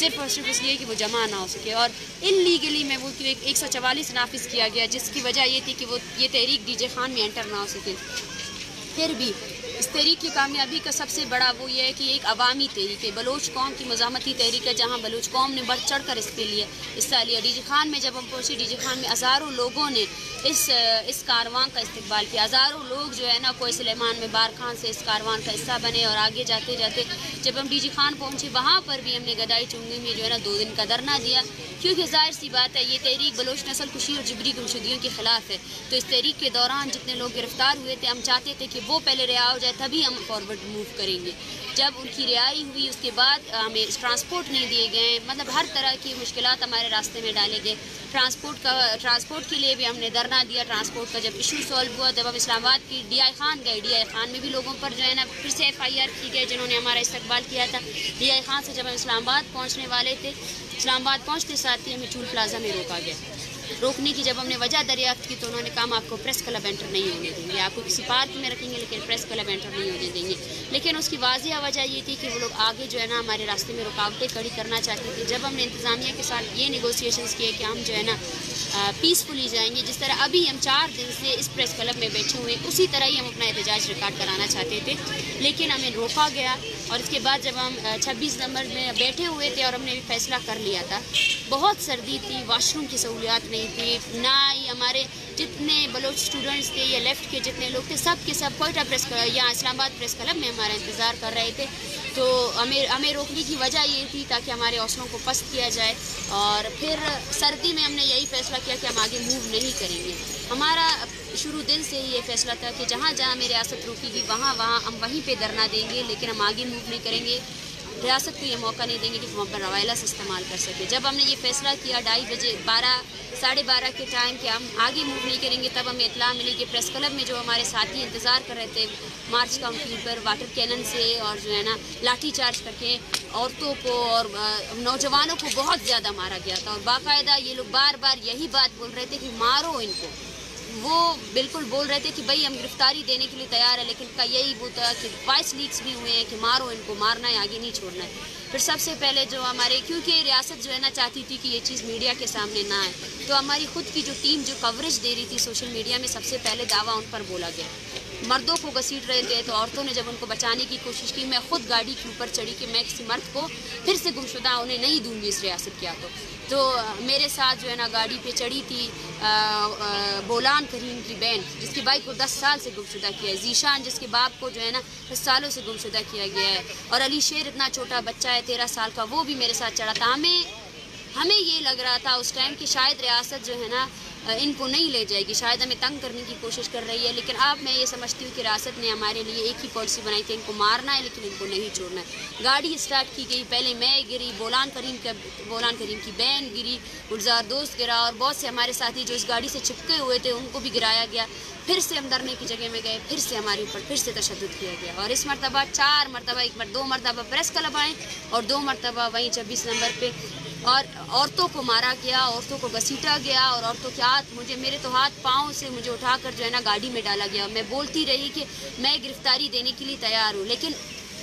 صرف اور صرف اس لیے کہ وہ جمع نہ ہو سکے. اور انلیگلی میں وہ 144 نافذ کیا گیا جس کی وجہ یہ تھی کہ وہ یہ تحریک ڈی جے خان میں انٹر نہ ہو سکے. پھر بھی اس تحریک کی کامیابی کا سب سے بڑا وہ یہ ہے کہ ایک عوامی تحریک ہے, بلوچ قوم کی مزاحمتی تحریک ہے, جہاں بلوچ قوم نے بڑھ چڑھ کر اس کے لیے حصہ لیا. ڈی جے خان میں جب ہم پہنچے, ڈی جے خان میں ہزاروں لوگوں نے اس کارواں کا استقبال کیا. ہزاروں لوگ جو ہے نا کوئی سلیمان میں بار خان سے اس کارواں کا حصہ بنے. اور آگے جاتے جاتے جب ہم ڈی جے خان پہنچے, وہاں پر بھی ہم نے گدائی چنگی میں جو ہے نا 2 دن کا دھرنا دیا, کیونکہ ظاہر سی بات ہے یہ تحریک بلوچ نسل کشی اور جبری گمشدگیوں کے خلاف ہے. تو اس تحریک کے دوران جتنے لوگ گرفتار ہوئے تھے, ہم چاہتے تھے کہ وہ پہلے رہا ہو جائے, تبھی ہم فارورڈ موو کریں گے. جب ان کی رہائی ہوئی اس کے بعد ہمیں ٹرانسپورٹ نہیں دیے گئے, مطلب ہر طرح کی مشکلات ہمارے راستے میں ڈالے گئے. ٹرانسپورٹ کے لیے بھی ہم نے دھرنا دیا. ٹرانسپورٹ کا جب ایشو سالو ہوا, جب ہم اسلام آباد کی ڈی آئی خان گئے, ڈی آئی خان میں بھی لوگوں پر جو ہے نا پھر سے FIR کی گئی جنہوں نے ہمارا استقبال کیا تھا. ڈی آئی خان سے جب ہم اسلام آباد پہنچنے والے تھے, اسلام آباد پہنچتے ساتھ ہی ہمیں چول پلازا میں روکا گیا. روکنے کی جب ہم نے وجہ دریافت کی تو انہوں نے کہا آپ کو پریس کلب انٹر نہیں ہونے دیں گے, آپ کو کسی پارک میں رکھیں گے لیکن پریس کلب انٹر نہیں ہونے دیں گے. لیکن اس کی واضح وجہ یہ تھی کہ وہ لوگ آگے جو ہے نا ہمارے راستے میں رکاوٹیں کھڑی کرنا چاہتے تھے. جب ہم نے انتظامیہ کے ساتھ یہ نیگوسیشنز کیے کہ ہم جو ہے نا پیسفلی جائیں گے, جس طرح ابھی ہم 4 دن سے اس پریس کلب میں بیٹھے ہوئے ہیں, اسی طرح ہی ہم اپنا احتجاج ریکارڈ کرانا چاہتے تھے, لیکن ہمیں روکا گیا. اور اس کے بعد جب ہم 26 نومبر میں بیٹھے ہوئے تھے اور ہم نے بھی فیصلہ کر لیا تھا, بہت سردی تھی, واش روم کی سہولیات نہیں تھی, نہ ہی ہمارے جتنے بلوچ اسٹوڈنٹس تھے یا لیفٹ کے جتنے لوگ تھے سب کے سب کوئٹہ پریس یا اسلام آباد پریس کلب میں ہمارا انتظار کر رہے تھے. تو ہمیں روکنے کی وجہ یہ تھی تاکہ ہمارے حوصلوں کو پست کیا جائے. اور پھر سردی میں ہم نے یہی فیصلہ کیا کہ ہم آگے موو نہیں کریں گے. ہمارا شروع دن سے ہی یہ فیصلہ تھا کہ جہاں جہاں ہمیں ریاست روکے گی وہاں ہم وہیں پہ دھرنا دیں گے, لیکن ہم آگے موو نہیں کریں گے. ریاست کو یہ موقع نہیں دیں گے کہ ہم اپنا روائلہ سے استعمال کر سکے. جب ہم نے یہ فیصلہ کیا 2:30 بجے 12:30 کے ٹائم کہ ہم آگے موو نہیں کریں گے, تب ہمیں اطلاع ملی کہ پریس کلب میں جو ہمارے ساتھی انتظار کر رہے تھے مارچ کاؤنٹی پر واٹر کینن سے اور جو ہے نا لاٹھی چارج کر کے عورتوں کو اور نوجوانوں کو بہت زیادہ مارا گیا تھا. اور باقاعدہ یہ لوگ بار بار یہی بات بول رہے تھے کہ مارو ان کو. وہ بالکل بول رہے تھے کہ بھائی ہم گرفتاری دینے کے لیے تیار ہیں, لیکن کا یہی وہ تھا کہ وائس لیکس بھی ہوئے ہیں کہ مارو ان کو, مارنا ہے, آگے نہیں چھوڑنا ہے. پھر سب سے پہلے جو ہمارے, کیونکہ ریاست جو ہے نا چاہتی تھی کہ یہ چیز میڈیا کے سامنے نہ آئے, تو ہماری خود کی جو ٹیم جو کوریج دے رہی تھی سوشل میڈیا میں, سب سے پہلے دعویٰ ان پر بولا گیا. مردوں کو گھسیٹ رہے تھے تو عورتوں نے جب ان کو بچانے کی کوشش کی, میں خود گاڑی کے اوپر چڑھی کہ میں کسی مرد کو پھر سے گمشدہ ہونے نہیں دوں گی اس ریاست کے ہاتھوں. تو میرے ساتھ جو ہے نا گاڑی پہ چڑھی تھی بولان کریم کی بہن جس کی بھائی کو 10 سال سے گمشدہ کیا ہے, ذیشان جس کے باپ کو جو ہے نا 10 سالوں سے گمشدہ کیا گیا ہے, اور علی شیر اتنا چھوٹا بچہ ہے 13 سال کا, وہ بھی میرے ساتھ چڑھا تھا. ہمیں یہ لگ رہا تھا اس ٹائم کہ شاید ریاست جو ہے نا ان کو نہیں لے جائے گی, شاید ہمیں تنگ کرنے کی کوشش کر رہی ہے. لیکن اب میں یہ سمجھتی ہوں کہ ریاست نے ہمارے لیے ایک ہی پالیسی بنائی تھی, ان کو مارنا ہے لیکن ان کو نہیں چھوڑنا ہے. گاڑی اسٹارٹ کی گئی, پہلے میں گری, بولان کریم کی بہن گری, گلزار دوست گرا, اور بہت سے ہمارے ساتھی جو اس گاڑی سے چپکے ہوئے تھے ان کو بھی گرایا گیا. پھر سے ہم دھرنے کی جگہ میں گئے, پھر سے ہمارے اوپر پھر سے تشدد کیا گیا. اور اس مرتبہ 4 مرتبہ 2 مرتبہ پریس کلب آئے اور 2 مرتبہ وہیں 26 نمبر پہ, اور عورتوں کو مارا گیا, عورتوں کو گھسیٹا گیا, اور عورتوں کے میرے تو ہاتھ پاؤں سے مجھے اٹھا کر جو ہے نا گاڑی میں ڈالا گیا. میں بولتی رہی کہ میں گرفتاری دینے کے لیے تیار ہوں, لیکن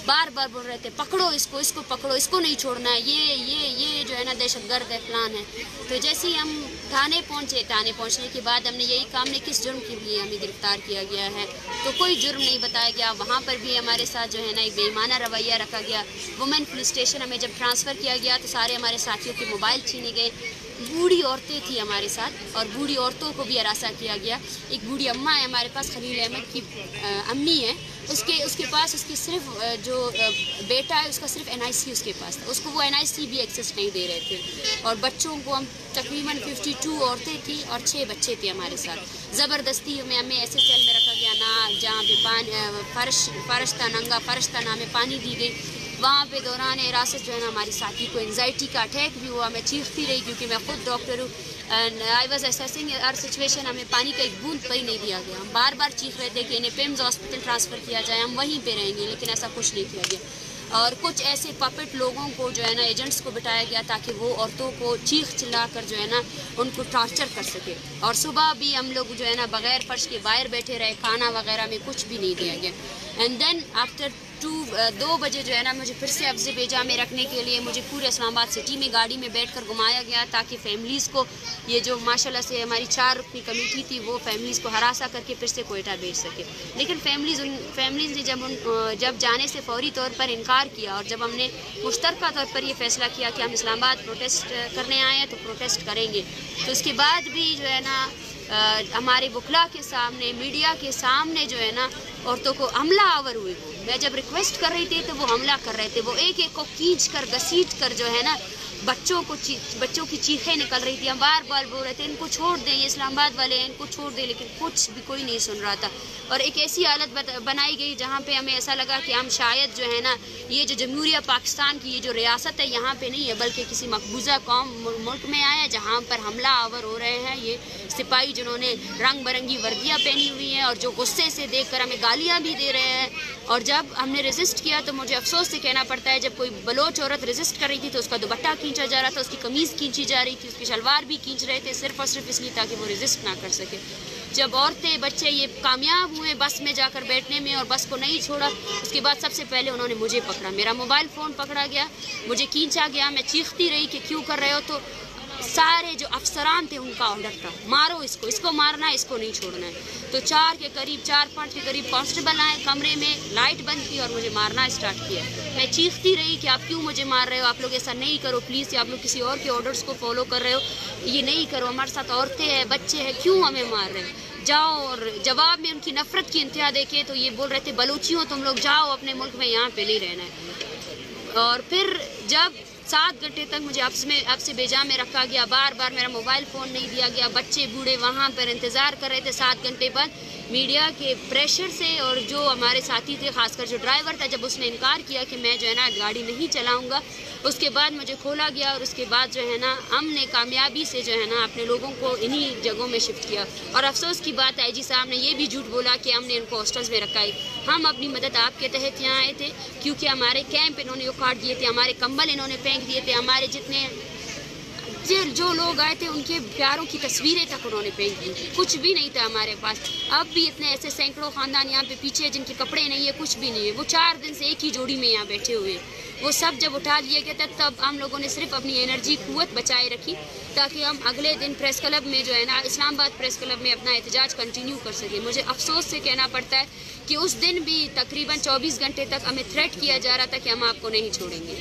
بار بار بول رہے تھے پکڑو اس کو پکڑو, اس کو نہیں چھوڑنا ہے, یہ جو ہے نا دہشت گرد ہے, فلان ہے. تو جیسے ہی ہم تھانے پہنچنے کے بعد ہم نے یہی کام نے کس جرم کے لیے ہمیں گرفتار کیا گیا ہے, تو کوئی جرم نہیں بتایا گیا. وہاں پر بھی ہمارے ساتھ جو ہے نا ایک بے ایمانہ رویہ رکھا گیا. وومن پولیس اسٹیشن ہمیں جب ٹرانسفر کیا گیا تو سارے ہمارے ساتھیوں کے موبائل چھینے گئے. بوڑھی عورتیں تھیں ہمارے ساتھ اور بوڑھی عورتوں کو بھی ہراساں کیا گیا. ایک بوڑھی اماں ہے ہمارے پاس, خلیل احمد کی امی ہے, اس کے پاس اس کی صرف جو بیٹا ہے اس کا صرف NIC اس کے پاس تھا, اس کو وہ NIC بھی ایکسیس نہیں دے رہے تھے. اور بچوں کو ہم تقریباً 52 عورتیں تھیں اور 6 بچے تھے ہمارے ساتھ. زبردستی ہمیں ایسے سیل میں رکھا گیا نہ جہاں پہ فرش تھا, ننگا فرش تھا, نہ ہمیں پانی دی گئی. وہاں پہ دوران حراست جو ہے نا ہماری ساتھی کو انزائٹی کا اٹیک بھی ہوا. میں چیختی رہی کیونکہ میں خود ڈاکٹر ہوں. I was assessing Hare situation. ہمیں پانی کا ایک بوند پہ ہی نہیں دیا گیا. ہم بار بار چیخ رہے تھے کہ انہیں پیمز ہاسپٹل ٹرانسفر کیا جائے, ہم وہیں پہ رہیں گے, لیکن ایسا کچھ نہیں کیا گیا. اور کچھ ایسے پپٹ لوگوں کو جو ہے نا ایجنٹس کو بٹایا گیا تاکہ وہ عورتوں کو چیخ چلا کر جو ہے نا ان کو ٹارچر کر سکے. اور صبح بھی ہم لوگ جو ہے نا بغیر فرش کے باہر بیٹھے رہے, کھانا وغیرہ میں کچھ بھی نہیں دیا گیا. اینڈ دین آفٹر 2 بجے جو ہے نا مجھے پھر سے افز بیجا میں رکھنے کے لیے مجھے پورے اسلام آباد سٹی میں گاڑی میں بیٹھ کر گھمایا گیا تاکہ فیملیز کو یہ جو ماشاءاللہ سے ہماری 4 رکنی کمیٹی تھی وہ فیملیز کو ہراساں کر کے پھر سے کوئٹہ بھیج سکے. لیکن فیملیز نے جب جانے سے فوری طور پر انکار کیا اور جب ہم نے مشترکہ طور پر یہ فیصلہ کیا کہ ہم اسلام آباد پروٹیسٹ کرنے آئے ہیں تو پروٹیسٹ کریں گے, تو اس کے بعد بھی جو ہے نا ہمارے وکلاء کے سامنے میڈیا کے سامنے جو ہے نا عورتوں کو حملہ آور ہوئے. میں جب ریکویسٹ کر رہی تھی تو وہ حملہ کر رہے تھے, وہ ایک ایک کو کھینچ کر گھسیٹ کر جو ہے نا بچوں کی چیخیں نکل رہی تھی. ہم بار بار بول رہے تھے ان کو چھوڑ دیں, یہ اسلام آباد والے ہیں ان کو چھوڑ دیں, لیکن کچھ بھی کوئی نہیں سن رہا تھا. اور ایک ایسی حالت بنائی گئی جہاں پہ ہمیں ایسا لگا کہ ہم شاید جو ہے نا یہ جو جمہوریہ پاکستان کی یہ جو ریاست ہے یہاں پہ نہیں ہے بلکہ کسی مقبوضہ قوم ملک میں آیا جہاں پر حملہ آور ہو رہے ہیں یہ سپاہی جنہوں نے رنگ برنگی وردیاں پہنی ہوئی ہیں اور جو غصے سے دیکھ کر ہمیں گالیاں بھی دے رہے ہیں. اور جب ہم نے ریزسٹ کیا تو مجھے افسوس سے کہنا پڑتا ہے جب کوئی بلوچ عورت ریزسٹ کر رہی تھی تو اس کا دوپٹہ کھینچا جا رہا تھا, اس کی قمیض کھینچی جا رہی تھی, اس کی شلوار بھی کھینچ رہے تھے صرف اور صرف اس لیے تاکہ وہ ریزسٹ نہ کر سکے. جب عورتیں بچے یہ کامیاب ہوئے بس میں جا کر بیٹھنے میں اور بس کو نہیں چھوڑا, اس کے بعد سب سے پہلے انہوں نے مجھے پکڑا, میرا موبائل فون پکڑا گیا, مجھے کھینچا گیا, میں چیختی رہی کہ کیوں کر رہے ہو, تو سارے جو افسران تھے ان کا آرڈر تھا مارو اس کو مارنا ہے, اس کو نہیں چھوڑنا ہے. تو 4-5 کے قریب کانسٹیبل آئے, کمرے میں لائٹ بند کی اور مجھے مارنا اسٹارٹ کیا. میں چیختی رہی کہ آپ کیوں مجھے مار رہے ہو, آپ لوگ ایسا نہیں کرو پلیز, یا آپ لوگ کسی اور کے آرڈرز کو فالو کر رہے ہو, یہ نہیں کرو, ہمارے ساتھ عورتیں ہیں بچے ہیں, کیوں ہمیں مار رہے ہیں, جاؤ. اور جواب میں ان کی نفرت کی انتہا دیکھے تو یہ بول رہے تھے بلوچیوں تم لوگ جاؤ اپنے ملک میں, یہاں پہ نہیں رہنا ہے. اور پھر جب 7 گھنٹے تک مجھے اب سے بیجا میں رکھا گیا, بار بار میرا موبائل فون نہیں دیا گیا, بچے بوڑھے وہاں پر انتظار کر رہے تھے. 7 گھنٹے بعد میڈیا کے پریشر سے اور جو ہمارے ساتھی تھے خاص کر جو ڈرائیور تھا جب اس نے انکار کیا کہ میں جو ہے نا گاڑی نہیں چلاؤں گا, اس کے بعد مجھے کھولا گیا اور اس کے بعد جو ہے نا ہم نے کامیابی سے جو ہے نا اپنے لوگوں کو انہی جگہوں میں شفٹ کیا. اور افسوس کی بات ہے جی صاحب نے یہ بھی جھوٹ بولا کہ ہم نے ان کو ہاسٹلز میں رکھا ہے. ہم اپنی مدد آپ کے تحت یہاں آئے تھے کیونکہ ہمارے کیمپ انہوں نے اکھاڑ دیے تھے, ہمارے کمبل انہوں نے پھینک دیے تھے, ہمارے جتنے جو لوگ آئے تھے ان کے پیاروں کی تصویریں تک انہوں نے پھینک دی, کچھ بھی نہیں تھا ہمارے پاس. اب بھی اتنے ایسے سینکڑوں خاندان یہاں پہ پیچھے جن کے کپڑے نہیں ہے, کچھ بھی نہیں ہے, وہ 4 دن سے ایک ہی جوڑی میں یہاں بیٹھے ہوئے, وہ سب جب اٹھا لیے گئے تھے تب ہم لوگوں نے صرف اپنی انرجی قوت بچائے رکھی تاکہ ہم اگلے دن پریس کلب میں جو ہے نا اسلام آباد پریس کلب میں اپنا احتجاج کنٹینیو کر سکیں. مجھے افسوس سے کہنا پڑتا ہے کہ اس دن بھی تقریباً 24 گھنٹے تک ہمیں تھریٹ کیا جا رہا تھا کہ ہم آپ کو نہیں چھوڑیں گے.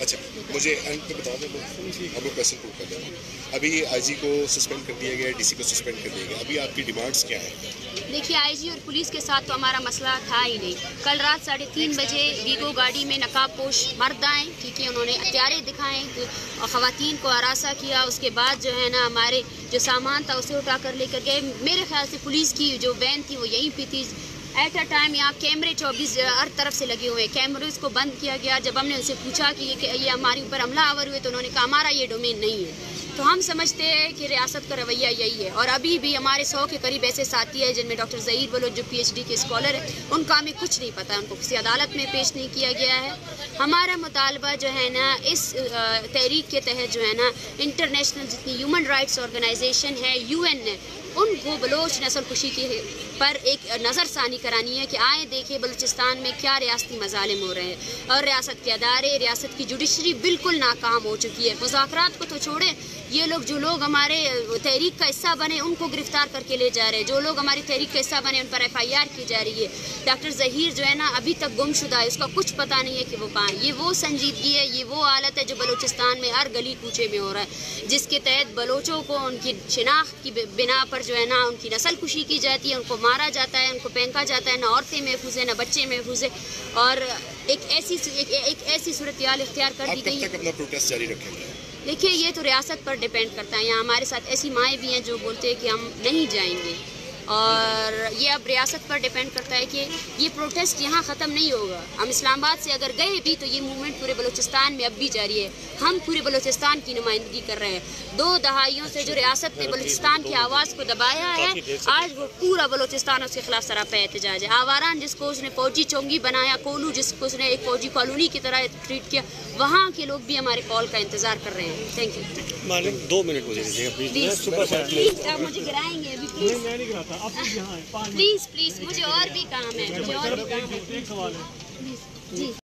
اچھا مجھے اینڈ پہ بتا دیں, ہم لوگ پیسے پروو کر دیں. ابھی آئی جی کو سسپینڈ کر دیا گیا, ڈی سی کو سسپینڈ کر دیا گیا, ابھی آپ کی ڈیمانڈس کیا ہیں؟ دیکھیے آئی جی اور پولیس کے ساتھ تو ہمارا مسئلہ تھا ہی نہیں. کل رات 3:30 بجے ویگو گاڑی میں نقاب پوش مرد آئیں کیونکہ انہوں نے ہتھیاریں دکھائیں اور خواتین کو ہراساں کیا. اس کے بعد جو ہے نا ہمارے جو سامان تھا اسے اٹھا کر لے کر گئے. میرے خیال سے پولیس کی جو وین تھی وہ یہیں پہ تھی. ایٹ اے ٹائم یہاں کیمرے 24 ہر طرف سے لگے ہوئے ہیں, کیمرز کو بند کیا گیا. جب ہم نے ان سے پوچھا کہ یہ ہمارے اوپر حملہ آور ہوئے تو انہوں نے کہا ہمارا یہ ڈومین نہیں ہے. تو ہم سمجھتے ہیں کہ ریاست کا رویہ یہی ہے. اور ابھی بھی ہمارے 100 کے قریب ایسے ساتھی ہیں جن میں ڈاکٹر ظہیر بلوچ جو PhD کے اسکالر ہیں, ان کا ہمیں کچھ نہیں پتہ, ان کو کسی عدالت میں پیش نہیں کیا گیا ہے. ہمارا مطالبہ جو ہے نا اس تحریک کے تحت جو ہے نا انٹرنیشنل جتنی ہیومن رائٹس آرگنائزیشن ہے, UN ہے, ان کو بلوچ نسل کشی کے پر ایک نظر ثانی کرانی ہے کہ آئیں دیکھیں بلوچستان میں کیا ریاستی مظالم ہو رہے ہیں. اور ریاست کے ادارے, ریاست کی جوڈیشری بالکل ناکام ہو چکی ہے. مذاکرات کو تو چھوڑیں, یہ لوگ جو لوگ ہمارے تحریک کا حصہ بنے ان کو گرفتار کر کے لے جا رہے ہیں, جو لوگ ہماری تحریک کا حصہ بنے ان پر FIR کی جا رہی ہے. ڈاکٹر ظہیر جو ہے نا ابھی تک گم شدہ ہے, اس کا کچھ پتہ نہیں ہے کہ وہ کہاں. یہ وہ سنجیدگی ہے, یہ وہ حالت ہے جو بلوچستان میں ہر گلی کوچے میں ہو رہا ہے, جس کے تحت بلوچوں کو ان کی شناخت کی بنا پر جو ہے نا ان کی نسل کشی کی جاتی ہے, ان کو مارا جاتا ہے, ان کو پھینکا جاتا ہے. نہ عورتیں محفوظ ہیں, نہ بچے محفوظ ہیں. اور ایک ایسی صورتحال اختیار کر دی گئی. آپ کب تک اپنا پروٹیسٹ جاری رکھیں گے؟ دیکھیے یہ تو ریاست پر ڈیپینڈ کرتا ہے. یہاں ہمارے ساتھ ایسی مائیں بھی ہیں جو بولتے ہیں کہ ہم نہیں جائیں گے, اور یہ اب ریاست پر ڈیپینڈ کرتا ہے کہ یہ پروٹیسٹ یہاں ختم نہیں ہوگا. ہم اسلام آباد سے اگر گئے بھی تو یہ موومنٹ پورے بلوچستان میں اب بھی جاری ہے. ہم پورے بلوچستان کی نمائندگی کر رہے ہیں. 2 دہائیوں سے جو ریاست نے بلوچستان کی آواز کو دبایا ہے, آج وہ پورا بلوچستان اس کے خلاف سراپا احتجاج ہے. آواران جس کو اس نے فوجی چونگی بنایا, کولو جس کو اس نے ایک فوجی کالونی کی طرح ٹریٹ کیا, وہاں کے لوگ بھی ہمارے کال کا انتظار کر رہے ہیں. Thank you. مالک 2 منٹ مجھے دیجیے گا پلیز آپ مجھے گرائیں گے ابھی, پلیز میں نہیں کراتا, آپ یہاں ہیں. پلیز مجھے اور بھی کام ہے, مجھے اور بھی کام ہے. ایک سوال ہے. جی